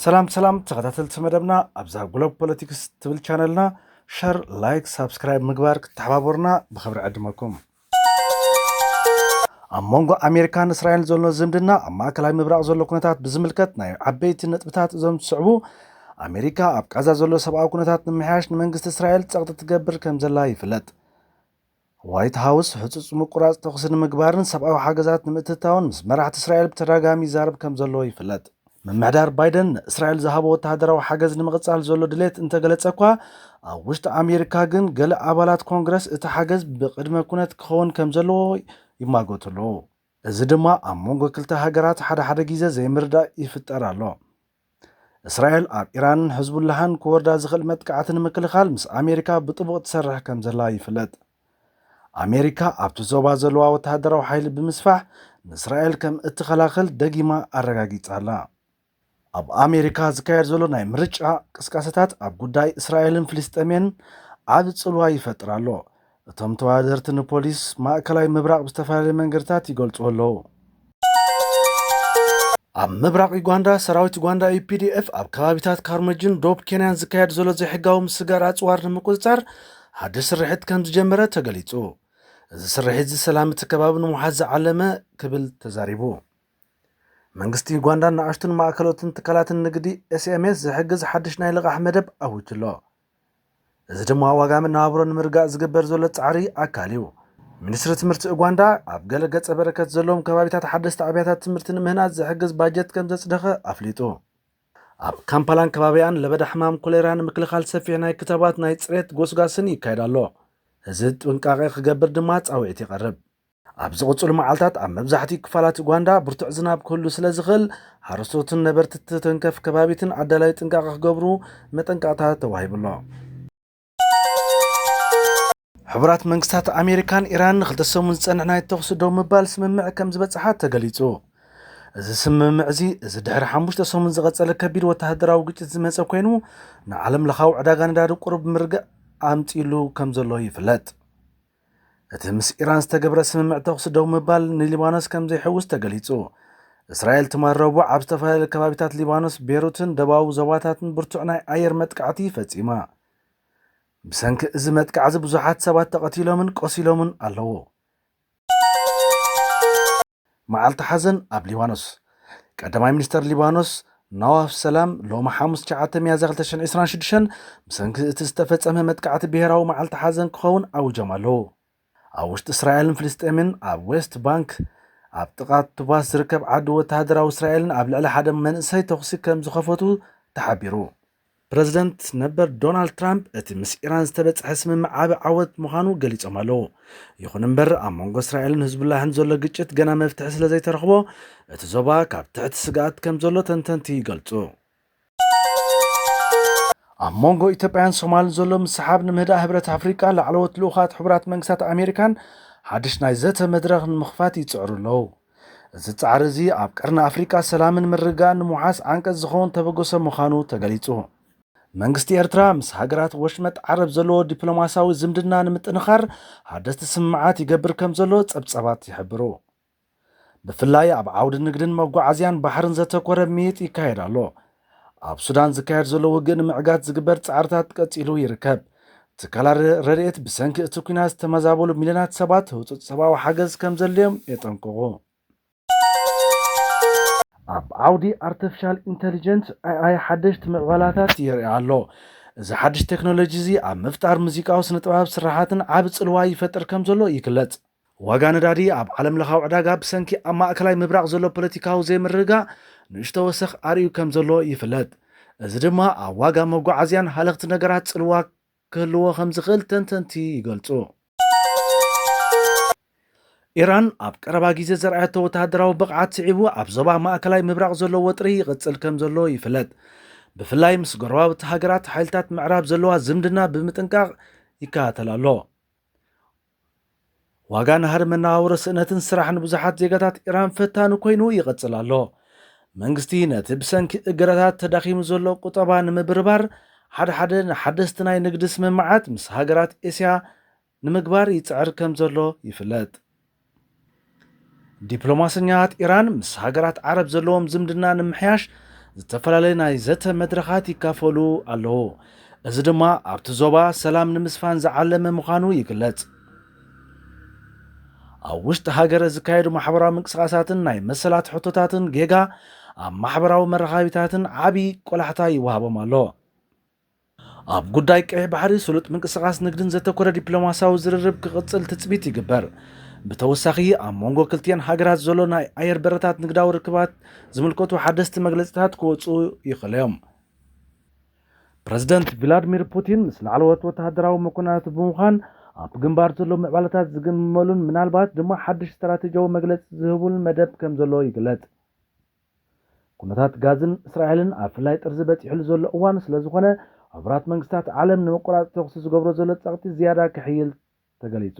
ሰላም ተኸታተልቲ መደብና ኣብዛ ግሎብ ፖለቲክስ ትብል ቻነልና ሸር ላይክ ሳብስክራይብ ምግባር ክትተሓባበሩና ብኽብሪ ዕድመኩም። ኣብ መንጎ ኣሜሪካን እስራኤል ዘሎ ዝምድና ኣብ ማእከላይ ምብራቕ ዘሎ ኩነታት ብዝምልከት ናይ ዓበይቲ ነጥብታት እዞም ዝስዕቡ ኣሜሪካ ኣብ ጋዛ ዘሎ ሰብኣዊ ኩነታት ንምሕያሽ ንመንግስቲ እስራኤል ፀቕጢ ትገብር ከም ዘላ ይፍለጥ። ዋይት ሃውስ ህፁፅ ምቁራፅ ተኽሲ ንምግባርን ሰብኣዊ ሓገዛት ንምእትታውን ምስ መራሕቲ እስራኤል ብተደጋጋሚ ይዛረብ ከም ዘሎ ይፍለጥ። መምሕዳር ባይደን እስራኤል ዝሃቦ ወተሃደራዊ ሓገዝ ንምቕፃል ዘሎ ድሌት እንተገለጸ እኳ ኣብ ውሽጢ ኣሜሪካ ግን ገለ ኣባላት ኮንግረስ እቲ ሓገዝ ብቅድመ ኩነት ክኸውን ከም ዘለዎ ይማገቱ ኣለዉ። እዚ ድማ ኣብ መንጎ ክልተ ሃገራት ሓደ ግዜ ዘይምርዳእ ይፍጠር ኣሎ። እስራኤል ኣብ ኢራንን ሕዝቡላህን ክወርዳ ዝኽእል መጥቃዕቲ ንምክልኻል ምስ ኣሜሪካ ብጥቡቕ ትሰርሕ ከም ዘላ ይፍለጥ። ኣሜሪካ ኣብቲ ዞባ ዘለዋ ወተሃደራዊ ሓይሊ ብምስፋሕ ንእስራኤል ከም እትኸላኸል ደጊማ ኣረጋጊጻ ኣላ። ኣብ ኣሜሪካ ዝካየድ ዘሎ ናይ ምርጫ ቅስቃሴታት ኣብ ጉዳይ እስራኤልን ፍልስጤምን ዓብ ጽልዋ ይፈጥር ኣሎ። እቶም ተወዳደርቲ ንፖሊስ ማእከላይ ምብራቕ ብዝተፈላለየ መንገድታት ይገልጹ ኣለዉ። ኣብ ምብራቕ ዩጋንዳ ሰራዊት ዩጋንዳ UPDF ኣብ ከባቢታት ካርመጅን ዶብ ኬንያን ዝካየድ ዘሎ ዘይሕጋዊ ምስጋር ኣጽዋር ንምቁፅጻር ሓድሽ ስርሒት ከም ዝጀመረ ተገሊጹ። እዚ ስርሒት ሰላም እቲ ከባቢ ንምሓዝ ዝዓለመ ክብል ተዛሪቡ። መንግስቲ ዩጋንዳ ንኣሽቱን ማእከሎትን ትካላትን ንግዲ SMS ዝሕግዝ ሓድሽ ናይ ልቓሕ መደብ ኣውጅሎ። እዚ ድማ ዋጋ መነባብሮ ንምርጋእ ዝግበር ዘሎ ጻዕሪ ኣካል እዩ። ሚኒስትሪ ትምህርቲ ዩጋንዳ ኣብ ገለ ገጸ በረከት ዘለዎም ከባቢታት ሓደስቲ ኣብያታት ትምህርቲ ንምህናፅ ዝሕግዝ ባጀት ከም ዘጽደኸ ኣፍሊጡ። ኣብ ካምፓላን ከባቢያን ለበዳ ሕማም ኮሌራ ንምክልኻል ሰፊሕ ናይ ክተባት ናይ ጽሬት ጎስጓስን ይካየድ ኣሎ። እዚ ጥንቃቐ ክገብር ድማ ጻውዒት ይቐርብ። ኣብ ዝቕጽሉ መዓልታት ኣብ መብዛሕትኡ ክፋላት ዩጋንዳ ብርቱዕ ዝናብ ክህሉ ስለ ዝኽእል ሓረስቶትን ነበርቲ ተንከፍ ከባቢትን ኣዳላይ ጥንቃቐ ክገብሩ መጠንቀቕታ ተዋሂብሎ። ሕቡራት መንግስታት ኣሜሪካን ኢራን ንኽልተ ሰሙን ዝጸንሕ ናይ ተኽሲ ደው ምባል ስምምዕ ከም ዝበጽሓ ተገሊጹ። እዚ ስምምዕ እዚ ድሕሪ 5 ሰሙን ዝቐጸለ ከቢድ ወተሃደራዊ ግጭት ዝመጸ ኮይኑ ንዓለም ለኻዊ ዕዳጋ ነዳዲ ቁሩብ ምርግእ ኣምፂሉ ከም ዘሎ ይፍለጥ። እቲ ምስ ኢራን ዝተገብረ ስምምዕ ተኽሲ ደው ምባል ንሊባኖስ ከም ዘይሕውስ ተገሊጹ። እስራኤል ትማል ረቡዕ ኣብ ዝተፈላለዩ ከባቢታት ሊባኖስ ቤይሩትን ደቡባዊ ዞባታትን ብርቱዕ ናይ ኣየር መጥቃዕቲ ፈጺማ። ብሰንኪ እዚ መጥቃዕቲ ብዙሓት ሰባት ተቐቲሎምን ቆሲሎምን ኣለዉ። መዓልቲ ሓዘን ኣብ ሊባኖስ ቀዳማይ ሚኒስተር ሊባኖስ ናዋፍ ሰላም ሎሚ ሐሙስ 9 ሚያዝያ 2026 ብሰንኪ እቲ ዝተፈጸመ መጥቃዕቲ ብሄራዊ መዓልቲ ሓዘን ክኸውን ኣውጆም ኣለዉ። ኣብ ውሽጢ እስራኤልን ፍልስጤምን ኣብ ዌስት ባንክ ኣብ ጥቓት ቱባስ ዝርከብ ዓዲ ወተሃደራዊ እስራኤልን ኣብ ልዕሊ ሓደ መንእሰይ ተኽሲ ከም ዝኸፈቱ ተሓቢሩ። ፕረዚደንት ነበር ዶናልድ ትራምፕ እቲ ምስ ኢራን ዝተበጽሐ ስምምዕ ዓቢ ዓወት ምዃኑ ገሊጾም ኣለዉ። ይኹን እምበር ኣብ መንጎ እስራኤልን ህዝቡላህን ዘሎ ግጭት ገና መፍትሒ ስለ ዘይተረኽቦ እቲ ዞባ ካብ ትሕቲ ስጋኣት ከም ዘሎ ተንተንቲ ይገልጹ። ኣብ መንጎ ኢትዮጵያን ሶማልን ዘሎ ምስሓብ ንምህዳእ ሕብረት ኣፍሪቃ ላዕለዎት ልኡኻት ሕቡራት መንግስታት ኣሜሪካን ሓድሽ ናይ ዘተ መድረኽ ንምኽፋት ይጽዕሩ ኣለዉ። እዚ ጻዕሪ እዚ ኣብ ቀርኒ ኣፍሪቃ ሰላምን ምርግጋእን ንምውሓስ ዓንቀጽ ዝኸውን ተበገሶ ምዃኑ ተገሊጹ። መንግስቲ ኤርትራ ምስ ሃገራት ወሽመጥ ዓረብ ዘለዎ ዲፕሎማስያዊ ዝምድና ንምጥንኻር ሓደስቲ ስምምዓት ይገብር ከም ዘሎ ጸብጸባት ይሕብሩ። ብፍላይ ኣብ ዓውዲ ንግድን መጓዓዝያን ባሕርን ዘተኮረ ምይይጥ ይካየድ ኣሎ። ኣብ ሱዳን ዝካየድ ዘሎ ውግእ ንምዕጋት ዝግበር ጻዕርታት ቀጺሉ ይርከብ። ትካላት ረድኤት ብሰንኪ እቲ ኩናት ዝተመዛበሉ ሚልዮናት ሰባት ህውፅት ሰብኣዊ ሓገዝ ከም ዘድልዮም የጠንቅቑ። ኣብ ዓውዲ ኣርቲፊሻል ኢንተሊጀንስ AI ሓደሽቲ ምዕባላታት የርኢ ኣሎ። እዚ ሓድሽ ቴክኖሎጂ እዚ ኣብ ምፍጣር ሙዚቃዊ ስነ-ጥበብ ስራሓትን ዓቢ ጽልዋ ይፈጥር ከም ዘሎ ይግለጽ። ዋጋ ነዳዲ ኣብ ዓለም ለኻዊ ዕዳጋ ብሰንኪ ኣብ ማእከላይ ምብራቕ ዘሎ ፖለቲካዊ ዘይምርግጋእ ንእሽቶ ወሰኽ ኣርዩ ከም ዘሎ ይፍለጥ። እዚ ድማ ኣብ ዋጋ መጓዓዝያን ሃለኽቲ ነገራት ጽልዋ ክህልዎ ከም ዝኽእል ተንተንቲ ይገልጹ። ኢራን ኣብ ቀረባ ግዜ ዘርኣየቶ ወተሃደራዊ ብቕዓት ስዒቡ ኣብ ዞባ ማእከላይ ምብራቕ ዘሎ ወጥሪ ይቕጽል ከም ዘሎ ይፍለጥ። ብፍላይ ምስ ጎረባብቲ ሃገራት ሓይልታት ምዕራብ ዘለዋ ዝምድና ብምጥንቃቕ ይከታተል ኣሎ። ዋጋ ናሃሪ መነባብሮ ስእነትን ስራሕን ብዙሓት ዜጋታት ኢራን ፈታኒ ኮይኑ ይቕጽል ኣሎ። መንግስቲ ነቲ ብሰንኪ እገዳታት ተዳኺሙ ዘሎ ቁጠባ ንምብርባር ሓደ ንሓደስቲ ናይ ንግዲ ስምምዓት ምስ ሃገራት ኤስያ ንምግባር ይጽዕር ከም ዘሎ ይፍለጥ። ዲፕሎማስኛታት ኢራን ምስ ሃገራት ዓረብ ዘለዎም ዝምድና ንምሕያሽ ዝተፈላለዩ ናይ ዘተ መድረኻት ይካፈሉ ኣለዎ እዚ ድማ ኣብቲ ዞባ ሰላም ንምስፋን ዝዓለመ ምዃኑ ይግለጽ ኣብ ውሽጢ ሃገር ዝካየዱ ማሕበራዊ ምንቅስቓሳትን ናይ መሰላት ሕቶታትን ጌጋ ኣብ ማሕበራዊ መራኸቢታትን ዓቢ ቆላሕታ ይወሃቦም ኣሎ ኣብ ጉዳይ ቀይሕ ባሕሪ ስሉጥ ምንቅስቓስ ንግድን ዘተኮረ ዲፕሎማስያዊ ዝርርብ ክቕጽል ትጽቢት ይግበር ብተወሳኺ ኣብ መንጎ ክልቲአን ሃገራት ዘሎ ናይ ኣየር በረታት ንግዳዊ ርክባት ዝምልከቱ ሓደስቲ መግለጽታት ክወፁ ይኽእሉ እዮም ፕረዚደንት ቭላድሚር ፑቲን ምስ ላዕለዎት ወተሃደራዊ መኮንናት ብምዃን ኣብ ግንባር ዘሎ ምዕባለታት ዝግመሉን ምናልባት ድማ ሓድሽ ስትራቴጂያዊ መግለፂ ዝህቡን መደብ ከም ዘሎ ይግለጽ ኩነታት ጋዝን እስራኤልን ኣብ ፍላይ ጥርዚ በፂሕሉ ዘሎ እዋን ስለ ዝኾነ ኣባላት መንግስታት ዓለም ንመቆራረፂ ተኩሲ ዝገብሮ ዘሎ ጸቕጢ ዝያዳ ክሕይል ተገሊጹ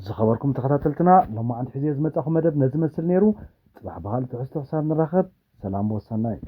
ዝኸበርኩም ተኸታተልትና ሎማዓንቲ ሕዚ ዝመጻኹ መደብ ነዚ መስል ነይሩ ጽባሕ ባህል ትሕዝቶ ክሳብ ንራኸብ ሰላም ወሰናይ